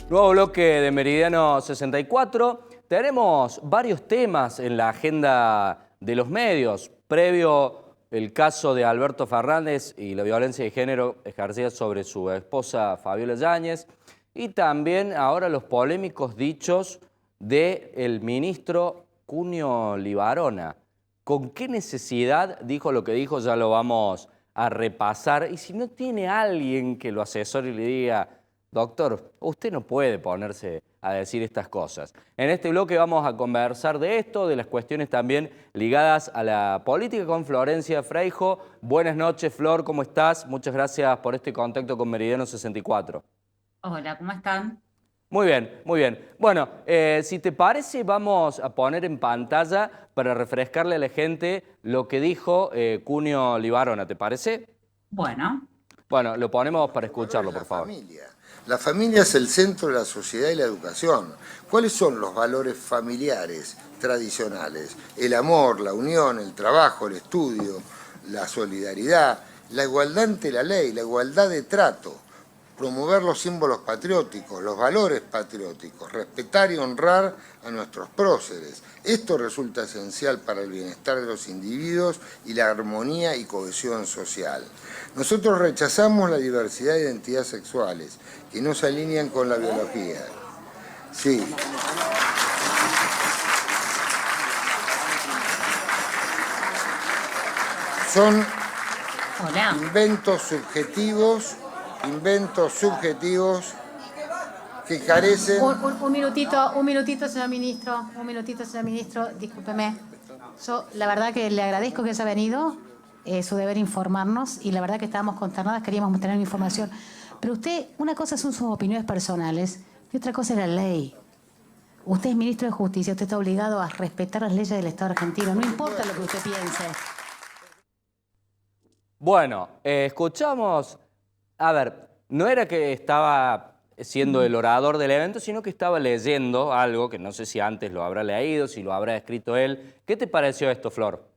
Nuevo bloque de Meridiano 64. Tenemos varios temas en la agenda de los medios. Previo el caso de Alberto Fernández y la violencia de género ejercida sobre su esposa Fabiola Yáñez. Y también ahora los polémicos dichos del ministro Cunio Libarona. ¿Con qué necesidad dijo lo que dijo? Ya lo vamos a repasar. Y si no tiene alguien que lo asesore y le diga: doctor, usted no puede ponerse a decir estas cosas. En este bloque vamos a conversar de esto, de las cuestiones también ligadas a la política con Florencia Frejos. Buenas noches, Flor, ¿cómo estás? Muchas gracias por este contacto con Meridiano 64. Hola, ¿cómo están? Muy bien, muy bien. Bueno, si te parece, vamos a poner en pantalla para refrescarle a la gente lo que dijo Cunio Libarona, ¿te parece? Bueno, Bueno, lo ponemos para Los valores escucharlo, de por la favor. familia. La familia es el centro de la sociedad y la educación. ¿Cuáles son los valores familiares tradicionales? El amor, la unión, el trabajo, el estudio, la solidaridad, la igualdad ante la ley, la igualdad de trato, promover los símbolos patrióticos, los valores patrióticos, respetar y honrar a nuestros próceres. Esto resulta esencial para el bienestar de los individuos y la armonía y cohesión social. Nosotros rechazamos la diversidad de identidades sexuales que no se alinean con la biología. Sí. Son hola. inventos subjetivos que carecen. Un minutito, señor ministro. Un minutito, señor ministro. Discúlpeme. Yo, la verdad que le agradezco que haya venido. Es su deber informarnos. Y la verdad que estábamos consternadas, queríamos tener información. Pero usted, una cosa son sus opiniones personales y otra cosa es la ley. Usted es ministro de Justicia. Usted está obligado a respetar las leyes del Estado argentino. No importa lo que usted piense. Bueno, escuchamos, a ver, no era que estaba siendo el orador del evento, sino que estaba leyendo algo que no sé si antes lo habrá leído, si lo habrá escrito él. ¿Qué te pareció esto, Flor?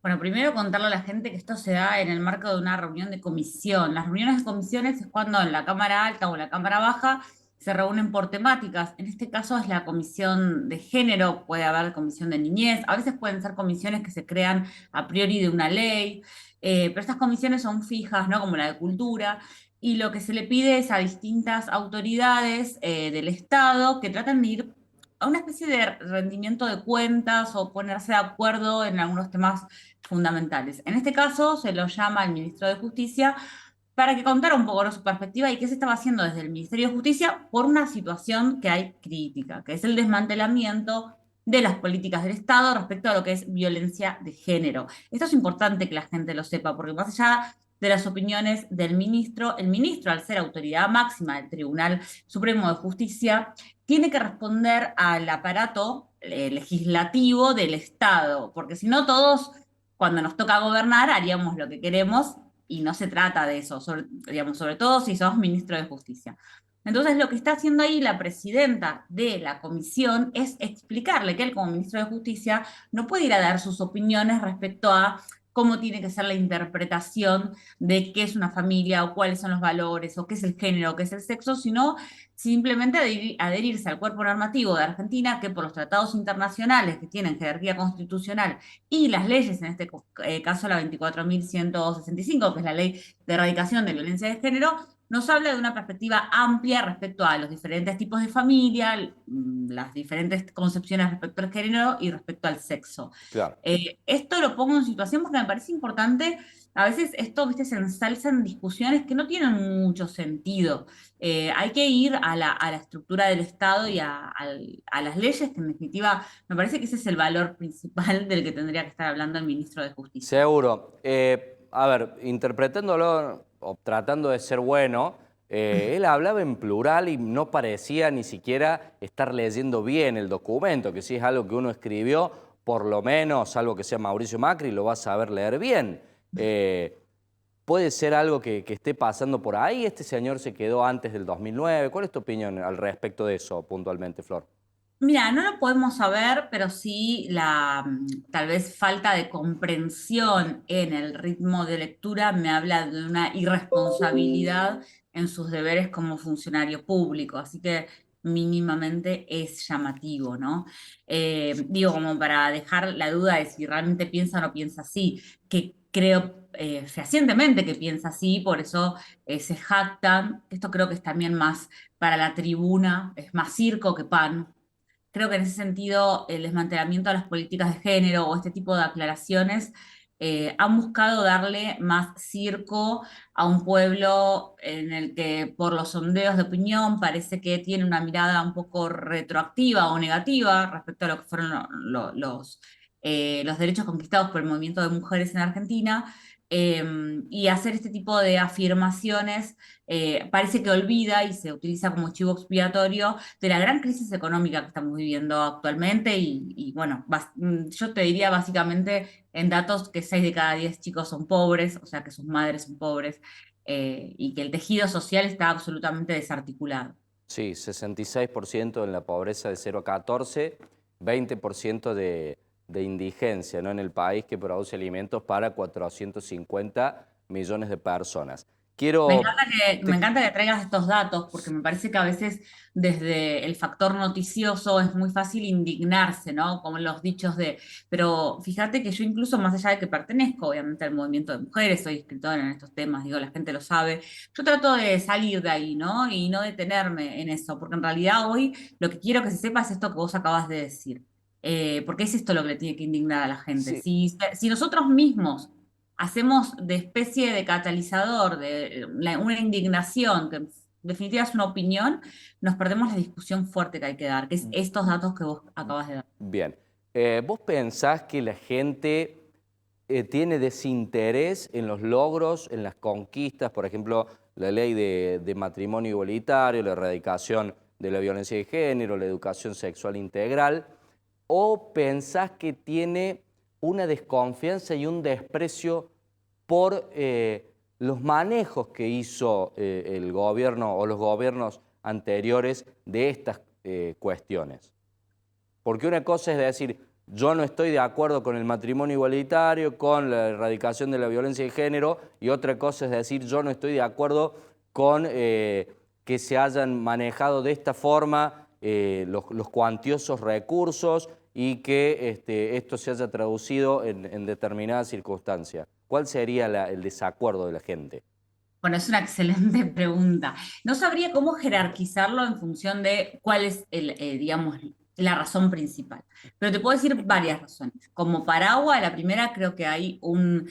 Bueno, primero contarle a la gente que esto se da en el marco de una reunión de comisión. Las reuniones de comisiones es cuando en la Cámara Alta o en la Cámara Baja se reúnen por temáticas. En este caso es la comisión de género, puede haber comisión de niñez, a veces pueden ser comisiones que se crean a priori de una ley, pero estas comisiones son fijas, ¿no? Como la de cultura. Y lo que se le pide es a distintas autoridades del Estado que traten de ir a una especie de rendimiento de cuentas o ponerse de acuerdo en algunos temas fundamentales. En este caso se lo llama al ministro de Justicia para que contara un poco, ¿no?, su perspectiva y qué se estaba haciendo desde el Ministerio de Justicia por una situación que hay crítica, que es el desmantelamiento de las políticas del Estado respecto a lo que es violencia de género. Esto es importante que la gente lo sepa, porque más allá de las opiniones del ministro, el ministro, al ser autoridad máxima del Tribunal Supremo de Justicia, tiene que responder al aparato legislativo del Estado, porque si no todos, cuando nos toca gobernar, haríamos lo que queremos y no se trata de eso, digamos, sobre todo si sos ministro de Justicia. Entonces, lo que está haciendo ahí la presidenta de la comisión es explicarle que él, como ministro de Justicia, no puede ir a dar sus opiniones respecto a cómo tiene que ser la interpretación de qué es una familia o cuáles son los valores o qué es el género o qué es el sexo, sino simplemente adherirse al cuerpo normativo de Argentina que por los tratados internacionales que tienen jerarquía constitucional y las leyes, en este caso la 24.165, que es la ley de erradicación de violencia de género, nos habla de una perspectiva amplia respecto a los diferentes tipos de familia, las diferentes concepciones respecto al género y respecto al sexo. Claro. Esto lo pongo en situación porque me parece importante. A veces esto, viste, se ensalza en discusiones que no tienen mucho sentido. Hay que ir a la estructura del Estado y a las leyes, que en definitiva me parece que ese es el valor principal del que tendría que estar hablando el ministro de Justicia. Seguro. A ver, interpretándolo o tratando de ser bueno, él hablaba en plural y no parecía ni siquiera estar leyendo bien el documento, que si es algo que uno escribió, por lo menos, salvo que sea Mauricio Macri, lo va a saber leer bien. ¿Puede ser algo que esté pasando por ahí? ¿Este señor se quedó antes del 2009? ¿Cuál es tu opinión al respecto de eso puntualmente, Flor? Mira, no lo podemos saber, pero sí la tal vez falta de comprensión en el ritmo de lectura me habla de una irresponsabilidad en sus deberes como funcionario público, así que mínimamente es llamativo, ¿no? Digo, como para dejar la duda de si realmente piensa o no piensa así, que creo fehacientemente que piensa así, por eso se jactan. Esto creo que es también más para la tribuna, es más circo que pan. Creo que en ese sentido el desmantelamiento de las políticas de género o este tipo de aclaraciones han buscado darle más circo a un pueblo en el que por los sondeos de opinión parece que tiene una mirada un poco retroactiva o negativa respecto a lo que fueron los derechos conquistados por el movimiento de mujeres en Argentina. Y hacer este tipo de afirmaciones parece que olvida y se utiliza como chivo expiatorio de la gran crisis económica que estamos viviendo actualmente y bueno, yo te diría básicamente en datos que 6 de cada 10 chicos son pobres, o sea que sus madres son pobres, y que el tejido social está absolutamente desarticulado. Sí, 66% en la pobreza de 0 a 14, 20% de indigencia, ¿no?, en el país, que produce alimentos para 450 millones de personas. Quiero... Me encanta que traigas estos datos porque me parece que a veces desde el factor noticioso es muy fácil indignarse, ¿no? Como los dichos de... Pero fíjate que yo incluso más allá de que pertenezco obviamente al movimiento de mujeres, soy escritora en estos temas, digo, la gente lo sabe, yo trato de salir de ahí, ¿no? Y no detenerme en eso, porque en realidad hoy lo que quiero que se sepa es esto que vos acabas de decir. Porque es esto lo que le tiene que indignar a la gente. Sí, Si nosotros mismos hacemos de especie de catalizador de una indignación, que en definitiva es una opinión, nos perdemos la discusión fuerte que hay que dar, que es estos datos que vos acabas de dar. bien. ¿Vos pensás que la gente tiene desinterés en los logros, en las conquistas, por ejemplo, la ley de matrimonio igualitario, la erradicación de la violencia de género, la educación sexual integral? ¿O pensás que tiene una desconfianza y un desprecio por los manejos que hizo el gobierno o los gobiernos anteriores de estas cuestiones? Porque una cosa es decir, yo no estoy de acuerdo con el matrimonio igualitario, con la erradicación de la violencia de género, y otra cosa es decir, yo no estoy de acuerdo con que se hayan manejado de esta forma los cuantiosos recursos y que esto se haya traducido en determinadas circunstancias. ¿Cuál sería el desacuerdo de la gente? Bueno, es una excelente pregunta. No sabría cómo jerarquizarlo en función de cuál es digamos, la razón principal. Pero te puedo decir varias razones. Como paraguas, la primera creo que hay un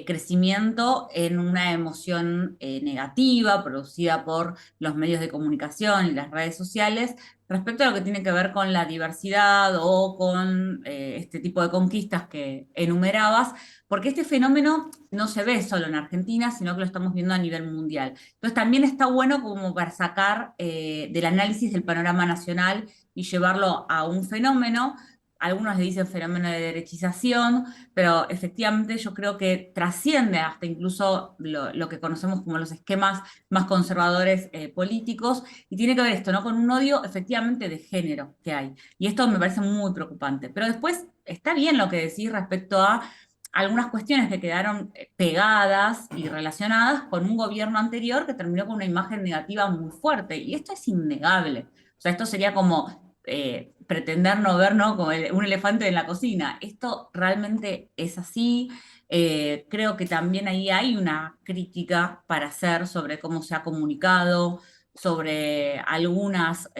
crecimiento en una emoción negativa producida por los medios de comunicación y las redes sociales respecto a lo que tiene que ver con la diversidad o con este tipo de conquistas que enumerabas, porque este fenómeno no se ve solo en Argentina, sino que lo estamos viendo a nivel mundial. Entonces también está bueno como para sacar del análisis del panorama nacional y llevarlo a un fenómeno. Algunos le dicen fenómeno de derechización, pero efectivamente yo creo que trasciende hasta incluso lo que conocemos como los esquemas más conservadores políticos, y tiene que ver esto, ¿no?, con un odio efectivamente de género que hay. Y esto me parece muy preocupante. Pero después está bien lo que decís respecto a algunas cuestiones que quedaron pegadas y relacionadas con un gobierno anterior que terminó con una imagen negativa muy fuerte. Y esto es innegable. O sea, esto sería como pretender no ver, ¿no?, como un elefante en la cocina. Esto realmente es así. Creo que también ahí hay una crítica para hacer sobre cómo se ha comunicado, sobre algunas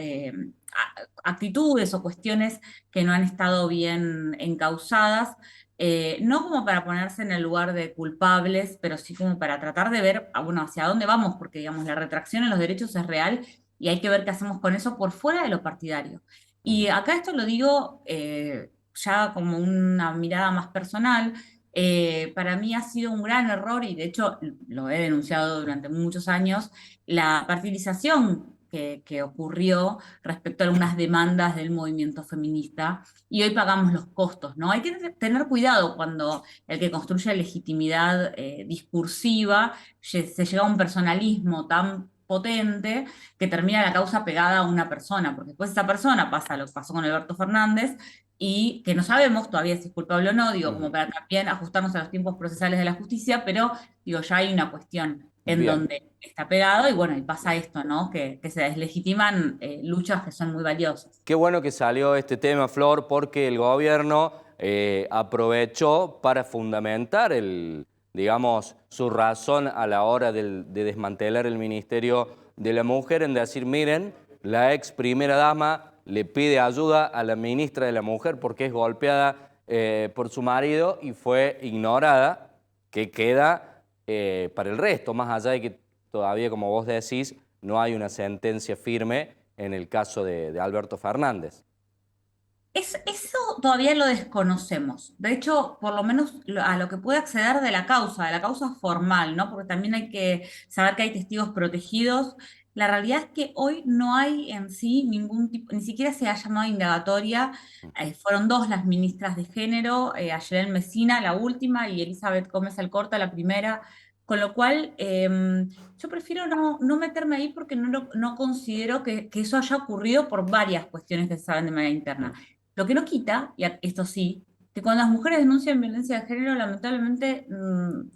actitudes o cuestiones que no han estado bien encausadas. No como para ponerse en el lugar de culpables, pero sí como para tratar de ver, bueno, hacia dónde vamos, porque digamos, la retracción en los derechos es real y hay que ver qué hacemos con eso por fuera de lo partidario. Y acá esto lo digo ya como una mirada más personal. Para mí ha sido un gran error, y de hecho lo he denunciado durante muchos años, la partidarización que ocurrió respecto a algunas demandas del movimiento feminista, y hoy pagamos los costos, ¿no? Hay que tener cuidado cuando el que construye legitimidad discursiva se llega a un personalismo tan potente que termina la causa pegada a una persona, porque después esa persona pasa lo que pasó con Alberto Fernández, y que no sabemos todavía si es culpable o no, digo, como para también ajustarnos a los tiempos procesales de la justicia, pero digo, ya hay una cuestión en Bien. donde está pegado y bueno, y pasa esto, ¿no? Que se deslegitiman luchas que son muy valiosas. Qué bueno que salió este tema, Flor, porque el gobierno aprovechó para fundamentar digamos, su razón a la hora de desmantelar el Ministerio de la Mujer en decir, miren, la ex primera dama le pide ayuda a la ministra de la Mujer porque es golpeada por su marido y fue ignorada, que queda para el resto, más allá de que todavía, como vos decís, no hay una sentencia firme en el caso de Alberto Fernández. Eso todavía lo desconocemos. De hecho, por lo menos a lo que puede acceder de la causa formal, ¿no? Porque también hay que saber que hay testigos protegidos. La realidad es que hoy no hay en sí ningún tipo, ni siquiera se ha llamado indagatoria. Fueron dos las ministras de género, Ayelen Mesina, la última, y Elizabeth Gómez Alcorta, la primera. Con lo cual, yo prefiero no meterme ahí porque no considero que eso haya ocurrido por varias cuestiones que se saben de manera interna. Lo que no quita, y esto sí, que cuando las mujeres denuncian violencia de género, lamentablemente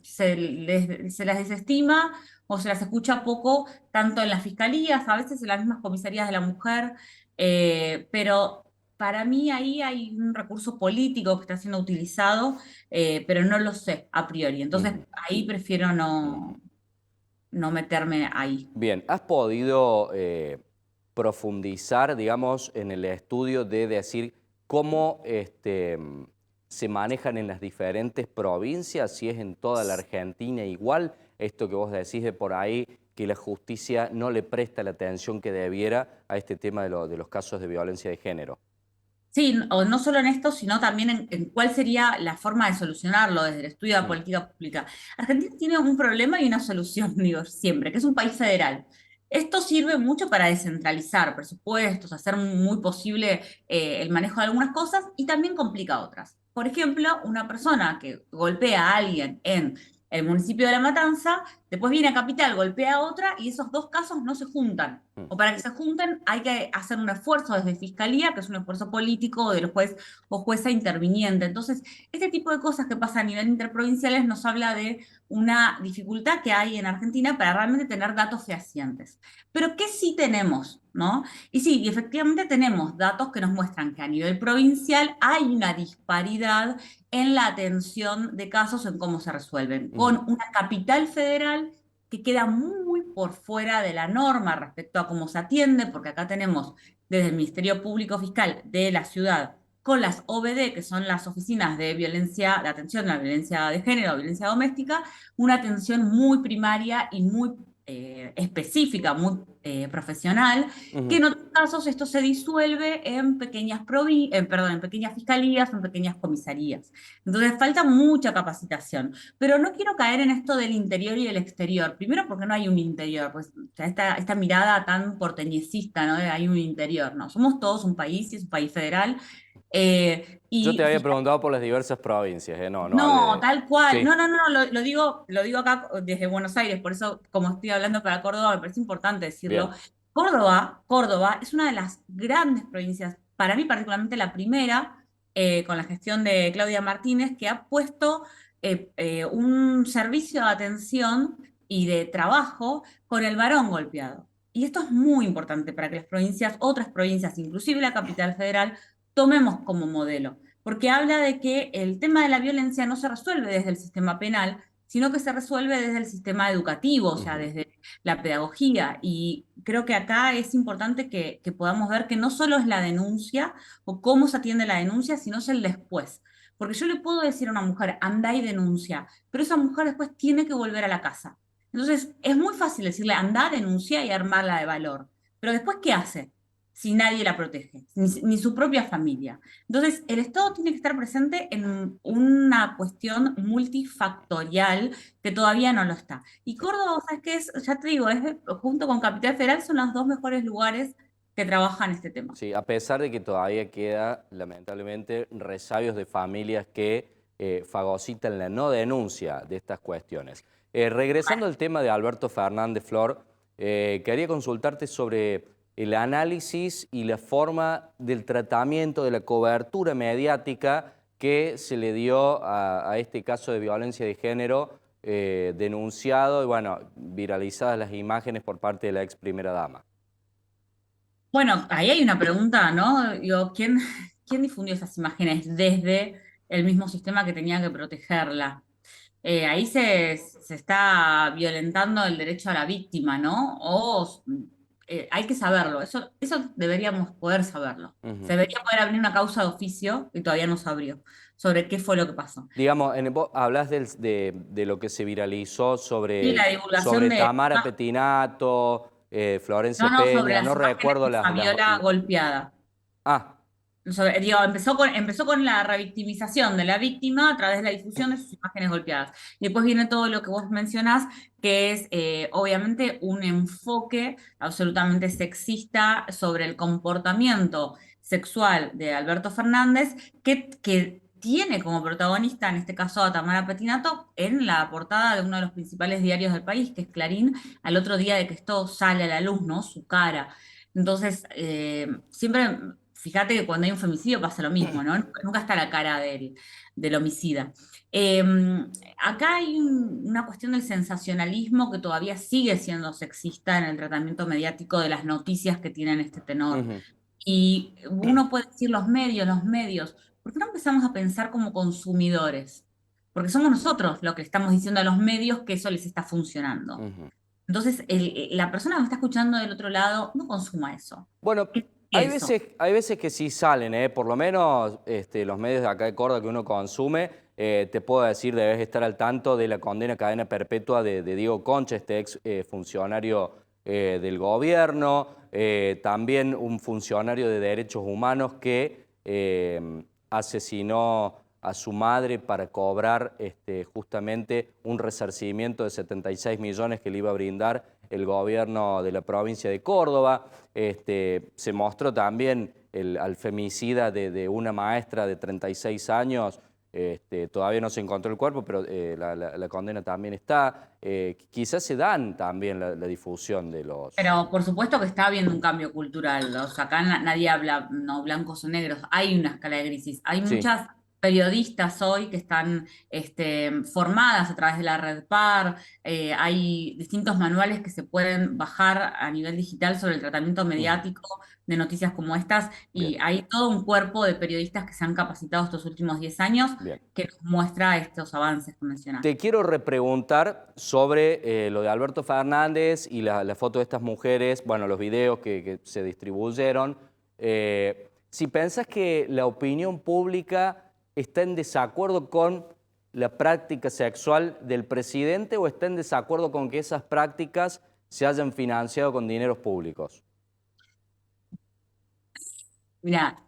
se las desestima o se las escucha poco, tanto en las fiscalías, a veces en las mismas comisarías de la mujer, pero para mí ahí hay un recurso político que está siendo utilizado, pero no lo sé a priori. Entonces ahí prefiero no meterme ahí. Bien, ¿has podido profundizar, digamos, en el estudio de decir cómo se manejan en las diferentes provincias, si es en toda la Argentina igual, esto que vos decís de por ahí, que la justicia no le presta la atención que debiera a este tema de los casos de violencia de género? Sí, o no solo en esto, sino también en cuál sería la forma de solucionarlo desde el estudio de la política pública. Argentina tiene un problema y una solución, digo, siempre, que es un país federal. Esto sirve mucho para descentralizar presupuestos, hacer muy posible el manejo de algunas cosas y también complica otras. Por ejemplo, una persona que golpea a alguien en el municipio de La Matanza, después viene a Capital, golpea a otra y esos dos casos no se juntan. O para que se junten hay que hacer un esfuerzo desde Fiscalía, que es un esfuerzo político del juez o jueza interviniente. Entonces, este tipo de cosas que pasa a nivel interprovinciales nos habla de una dificultad que hay en Argentina para realmente tener datos fehacientes. Pero ¿qué sí tenemos? ¿No? Y sí, y efectivamente tenemos datos que nos muestran que a nivel provincial hay una disparidad en la atención de casos, en cómo se resuelven, con una capital federal que queda muy por fuera de la norma respecto a cómo se atiende, porque acá tenemos desde el Ministerio Público Fiscal de la ciudad con las OBD, que son las oficinas de violencia, de atención a la violencia de género, violencia doméstica, una atención muy primaria y muy específica, muy profesional, que en otros casos esto se disuelve en en pequeñas fiscalías, en pequeñas comisarías. Entonces falta mucha capacitación, pero no quiero caer en esto del interior y del exterior. Primero porque no hay un interior, pues o sea, esta mirada tan porteñecista, ¿no? De hay un interior, ¿no? Somos todos un país y es un país federal. Yo te Y había preguntado por las diversas provincias, no hablé no, de... tal cual. Sí, No, lo digo acá desde Buenos Aires, por eso, como estoy hablando para Córdoba, me parece importante decirlo. bien. Córdoba es una de las grandes provincias, para mí particularmente la primera, con la gestión de Claudia Martínez, que ha puesto un servicio de atención y de trabajo con el varón golpeado. Y esto es muy importante para que las provincias, otras provincias, inclusive la capital federal, tomemos como modelo porque habla de que el tema de la violencia no se resuelve desde el sistema penal, sino que se resuelve desde el sistema educativo, o sea, desde la pedagogía. Y creo que acá es importante que podamos ver que no solo es la denuncia o cómo se atiende la denuncia, sino es el después. Porque yo le puedo decir a una mujer, anda y denuncia, pero esa mujer después tiene que volver a la casa. Entonces, es muy fácil decirle, anda, denuncia y armarla de valor. Pero después, ¿qué hace? Si nadie la protege, ni su propia familia. Entonces, el Estado tiene que estar presente en una cuestión multifactorial que todavía no lo está. Y Córdoba, ¿sabes qué es? Ya te digo, junto con Capital Federal son los dos mejores lugares que trabajan este tema. Sí, a pesar de que todavía queda, lamentablemente, resabios de familias que fagocitan la no denuncia de estas cuestiones. Regresando al tema de Alberto Fernández, Flor, quería consultarte sobre el análisis y la forma del tratamiento de la cobertura mediática que se le dio a este caso de violencia de género denunciado y, bueno, viralizadas las imágenes por parte de la ex primera dama. Bueno, ahí hay una pregunta, ¿no? Digo, ¿quién difundió esas imágenes desde el mismo sistema que tenía que protegerla? Ahí se está violentando el derecho a la víctima, ¿no? Hay que saberlo, eso deberíamos poder saberlo. Ujú. Se debería poder abrir una causa de oficio, y todavía no se abrió, sobre qué fue lo que pasó. Digamos, vos hablás de lo que se viralizó Sí, la divulgación de... Tamara Pettinato, Florencia No, sobre Peña, las no imágenes recuerdo de Fabiola golpeada. Ah, Digo, empezó con la revictimización de la víctima a través de la difusión de sus imágenes golpeadas. Y después viene todo lo que vos mencionás, que es obviamente un enfoque absolutamente sexista sobre el comportamiento sexual de Alberto Fernández, que tiene como protagonista, en este caso, a Tamara Pettinato, en la portada de uno de los principales diarios del país, que es Clarín, al otro día de que esto sale a la luz, ¿no? Su cara. Entonces, siempre, fíjate que cuando hay un femicidio pasa lo mismo, ¿no? Nunca está la cara del homicida. Eh, Acá hay una cuestión del sensacionalismo que todavía sigue siendo sexista en el tratamiento mediático de las noticias que tienen este tenor. ujú. Y uno puede decir los medios, ¿por qué no empezamos a pensar como consumidores? Porque somos nosotros los que estamos diciendo a los medios que eso les está funcionando. Ujú. Entonces, la persona que me está escuchando del otro lado no consuma eso. Bueno, ¿Qué es eso? hay veces que sí salen, por lo menos los medios de acá de Córdoba que uno consume, te puedo decir, debes estar al tanto de la condena a cadena perpetua de Diego Concha, este ex funcionario del gobierno, también un funcionario de derechos humanos que asesinó a su madre para cobrar justamente un resarcimiento de 76 millones que le iba a brindar el gobierno de la provincia de Córdoba. Se mostró también al femicida de una maestra de 36 años. Todavía no se encontró el cuerpo, pero la condena también está. Quizás se dan también la difusión de los... Pero por supuesto que está habiendo un cambio cultural. O sea, acá nadie habla, no, blancos o negros. Hay una escala de grises. Hay Sí, muchas periodistas hoy que están formadas a través de la Red Par. Hay distintos manuales que se pueden bajar a nivel digital sobre el tratamiento ujú, mediático de noticias como estas. bien, Y hay todo un cuerpo de periodistas que se han capacitado estos últimos 10 años bien. que nos muestra estos avances que mencionaste. Te quiero repreguntar sobre lo de Alberto Fernández y la foto de estas mujeres, bueno, los videos que se distribuyeron. Si pensás que la opinión pública está en desacuerdo con la práctica sexual del presidente o está en desacuerdo con que esas prácticas se hayan financiado con dineros públicos. Mira,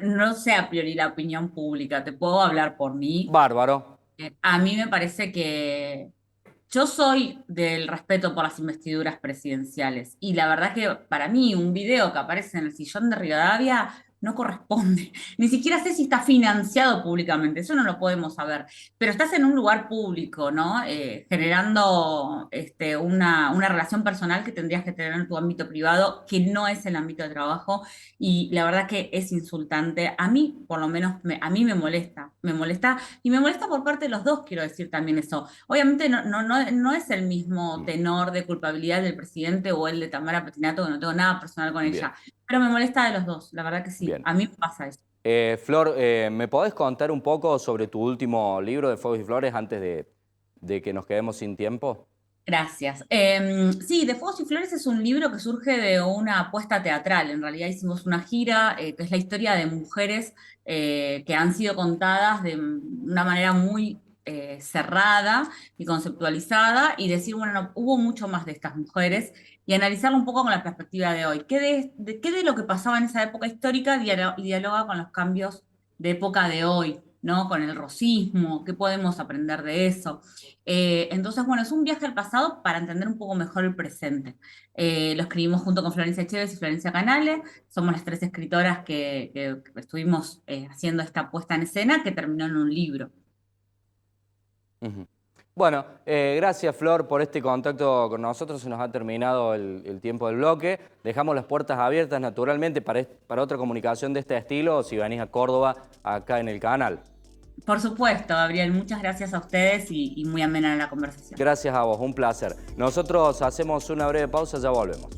no sé a priori la opinión pública, te puedo hablar por mí. Bárbaro. A mí me parece que yo soy del respeto por las investiduras presidenciales y la verdad que para mí un video que aparece en el sillón de Rivadavia no corresponde. Ni siquiera sé si está financiado públicamente, eso no lo podemos saber. Pero estás en un lugar público, ¿no? Generando una relación personal que tendrías que tener en tu ámbito privado, que no es el ámbito de trabajo, y la verdad que es insultante. A mí, por lo menos, a mí me molesta, y me molesta por parte de los dos, quiero decir también eso. Obviamente no es el mismo tenor de culpabilidad del presidente o el de Tamara Pettinato, que no tengo nada personal con Bien, ella, pero me molesta de los dos, la verdad que sí, bien. a mí me pasa eso. Flor, ¿me podés contar un poco sobre tu último libro de Fuegos y Flores antes de que nos quedemos sin tiempo? Gracias. Sí, De Fuegos y Flores es un libro que surge de una apuesta teatral. En realidad hicimos una gira, que es la historia de mujeres que han sido contadas de una manera muy cerrada y conceptualizada, y decir, bueno, no, hubo mucho más de estas mujeres, y analizarlo un poco con la perspectiva de hoy. ¿Qué de lo que pasaba en esa época histórica dialoga con los cambios de época de hoy, ¿no? Con el rosismo, ¿qué podemos aprender de eso? Entonces, bueno, es un viaje al pasado para entender un poco mejor el presente. Lo escribimos junto con Florencia Chévez y Florencia Canale. Somos las tres escritoras que estuvimos haciendo esta puesta en escena que terminó en un libro. Ujú. Bueno, gracias Flor por este contacto con nosotros. Se nos ha terminado el tiempo del bloque. Dejamos las puertas abiertas naturalmente para otra comunicación de este estilo si venís a Córdoba acá en el canal. Por supuesto, Gabriel, muchas gracias a ustedes y muy amena la conversación. Gracias a vos, un placer. Nosotros hacemos una breve pausa, ya volvemos.